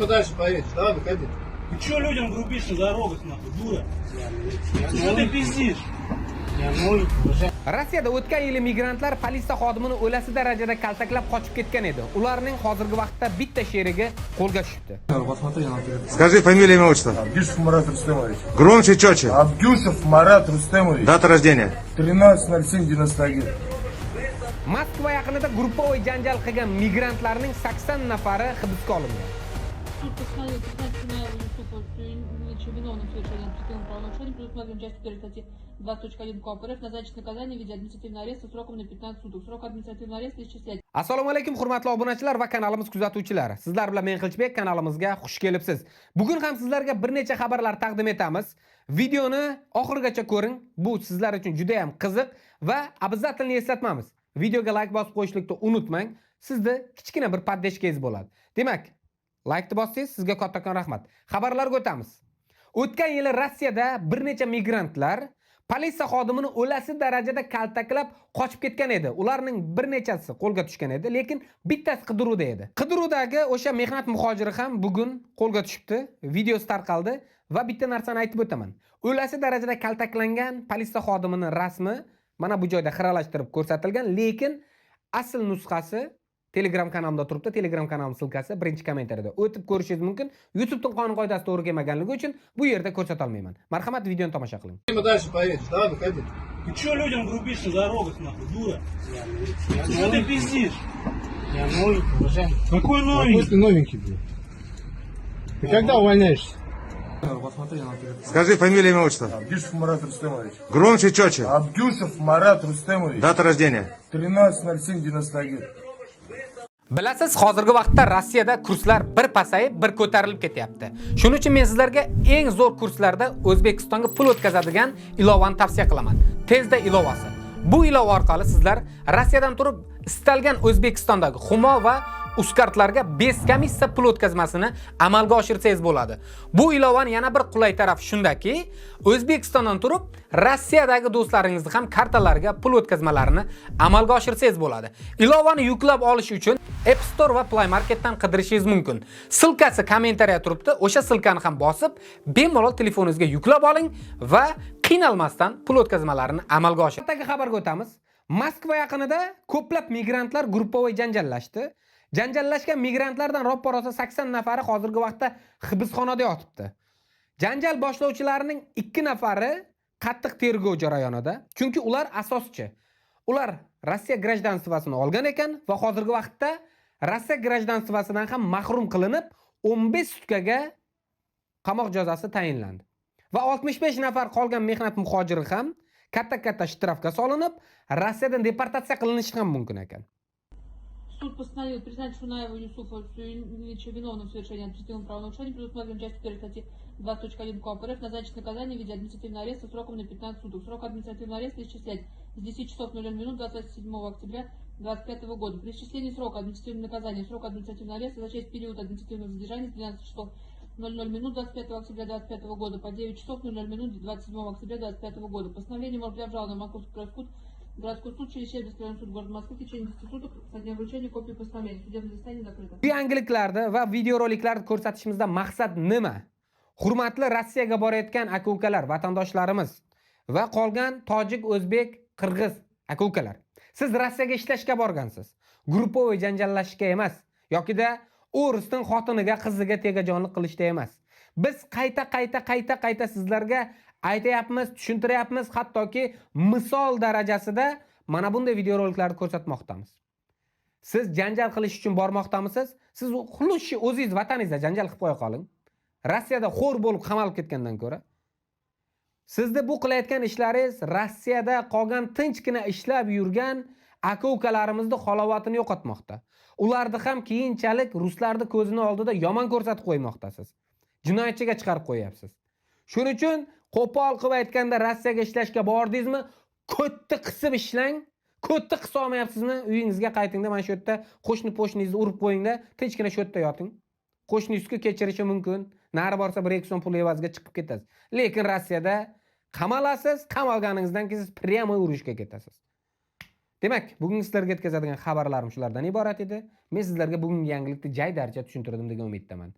мы дальше поедем. Ладно, ходи. Ты чё людям грубишь на дорогах, нахуй, дура? Я Что ты пиздишь? Я новенький, уже. Rossiyada o'tgan yili migrantlar politsiya xodimini o'lasi darajada kaltaklab qochib ketgan edi. Ularning hozirgi vaqtda bitta sherigi qo'lga tushibdi. Посмотри на телефон. Скажи фамилию, имя, отчество. Абдюшев Марат Рустемович. Громче, четче. Абдюшев Марат Рустемович. Дата рождения. 13.07.91. Moskva yaqinida gruppovoy janjal qilgan migrantlarning 80 nafari hibsga olingan. Суд постановил признать Сунаева Юсупа виновным в совершении административного правонарушения, предусмотренным частью 1 статьи 20.1 КОАП РФ, назначить наказание в виде административного ареста сроком на 15 суток. Срок административного ареста исчислять. Assalomu alaykum hurmatli obunachilar va kanalimiz kuzatuvchilari. Sizlar bilan men Qilchbek, kanalimizga xush kelibsiz. Bugun ham sizlarga bir necha xabarlar taqdim etamiz. Videoni oxirigacha ko'ring. Bu sizlar uchun juda ham qiziq va обязательно eslatmamiz. Videoga like bosib qo'yishlikni unutmang. Sizda kichkina bir poddeshkangiz bo'ladi. Demak, like bossangiz sizga kattakon rahmat. Xabarlarga o'tamiz. O'tgan yili Rossiyada bir necha migrantlar politsiya xodimini o'lasi darajada kaltaklab qochib ketgan edi. Ularning bir nechasi qo'lga tushgan edi, lekin bittasi qidiruvda edi. Qidiruvdagi o'sha mehnat muhojiri ham bugun qo'lga tushibdi. Videosi tarqaldi va bitta narsani aytib o'taman. O'lasi darajada kaltaklangan politsiya xodimining rasmi mana bu joyda xiralashtirib ko'rsatilgan, lekin asl nusxasi Telegram kanalimda turibdi. Telegram kanalim silkasi birinchi kommentariyada o'tib ko'rishingiz mumkin. YouTube'ning qonun qoidasi to'g'ri kelmaganligi uchun bu yerda ko'rsata olmayman. Marhamat, videoni tomosha qiling. Мы дальше поедем. Ладно, ходи. Ты чё людям грубишь на дорогах, нахуй, дура? Я Что ты пиздишь? Я новенький, уже. Какой Какой новенький? ты новенький, блин? Ты когда увольняешься? Посмотри на телефон. Скажи фамилию, имя, отчество. Абдюшев Марат Рустемович. Громче, четче. Абдюшев Марат Рустемович. Дата рождения. 13.07.91. Bilasiz, hozirgi vaqtda Rossiyada kurslar bir pasayib, bir ko'tarilib ketyapti. Shuning uchun men sizlarga eng zo'r kurslarda O'zbekistonga pul o'tkazadigan ilovani tavsiya qilaman. Tezda ilovasi. Bu ilova orqali sizlar Rossiyadan turib istalgan O'zbekistondagi Humo va Uzkartlarga bez komissiya pul o'tkazmasini amalga oshirsangiz bo'ladi. Bu ilovaning yana bir qulay tarafi shundaki, O'zbekistondan turib Rossiyadagi do'stlaringizni ham kartalariga pul o'tkazmalarini amalga oshirsangiz bo'ladi. Ilovani yuklab olish uchun App Store va Play Marketdan qidirishingiz mumkin. Silkasi kommentariyada turibdi. O'sha silkani ham bosib, bemalol telefoningizga yuklab oling va qiynalmasdan pul o'tkazmalarini amalga oshiring. Ertaga xabarga o'tamiz. Moskva yaqinida ko'plab migrantlar gruppovoy janjallashdi. Janjallashgan migrantlardan roppa-rosa 80 nafari hozirgi vaqtda hibsxonada yotibdi. Janjal boshlovchilarining 2 nafari qattiq tergov jarayonida, chunki ular asoschi. Ular Rossiya grajdanstvasini olgan ekan va hozirgi vaqtda Rossiya grajdanstvasidan ham mahrum qilinib, 15 sutkaga qamoq jazosi tayinlandi. Va 65 nafar qolgan mehnat muhojiri ham katta-katta shtrafga solinib, Rossiyadan deportatsiya qilinishi ham mumkin ekan. Суд постановил признать Шунаева Юсупа виновным в совершении административного правонарушения, предусмотренным частью 1 статьи 20.1 КОАП РФ, назначить наказание в виде административного ареста сроком на 15 суток. Срок административного ареста исчислять с 10 часов 00 минут 27 октября 2025 года. При исчислении срока административного наказания срок административного ареста зачесть период административного задержания с 12 часов 00 минут 25 октября 2025 года по 9 часов 00 минут 27 октября 2025 года. Постановление может быть обжаловано в Московский городской суд через Щербинский районный суд города Москвы в течение 10 суток со дня вручения копии постановления. Судебное заседание закрыто. Bu yangiliklarda va videoroliklarni ko'rsatishimizdan maqsad nima? Hurmatli Rossiyaga borayotgan aka-ukalar, vatandoshlarimiz va qolgan tojik, o'zbek, qirg'iz aka-ukalar. Siz Rossiyaga ishlashga borgansiz. Gruppovoy janjallashishga emas, yokida o'risning xotiniga, qiziga tegajonlik qilishda emas. Biz qayta sizlarga aytayapmiz, tushuntiryapmiz, hattoki misol darajasida mana bunday videoroliklarni ko'rsatmoqdamiz. Siz janjal qilish uchun bormoqdamisiz? Siz xullas o'zingiz vataningizda janjal qilib qo'ya qoling. Rossiyada xo'r bo'lib qamalib ketgandan ko'ra. Sizda bu qilayotgan ishlaringiz Rossiyada qolgan tinchgina ishlab yurgan aka-ukalarimizni halovatini yo'qotmoqda. Ularni ham keyinchalik ruslarning ko'zini oldida yomon ko'rsatib qo'ymoqdasiz. Jinoyatchiga chiqarib qo'yapsiz. Shuning uchun qo'pol qilib aytganda Rossiyaga ishlashga bordingizmi? Ko'tni qisib ishlang. Ko'tni qisa olmayapsizmi? Uyingizga qaytingda mana shu yerda qo'shni-po'shningizni urib qo'yingda, tinchgina shu yerda yoting. Qo'shningizga kechirishi mumkin. Nari borsa 1-2 so'm pul evaziga chiqib ketasiz. Lekin Rossiyada qamalasiz, qamalganingizdan keyin siz prямо urushga ketasiz. Demak, bugungi sizlarga yetkazadigan xabarlarim shulardan iborat edi. Men sizlarga bugungi yangilikni joy darcha tushuntirdim degan umiddaman.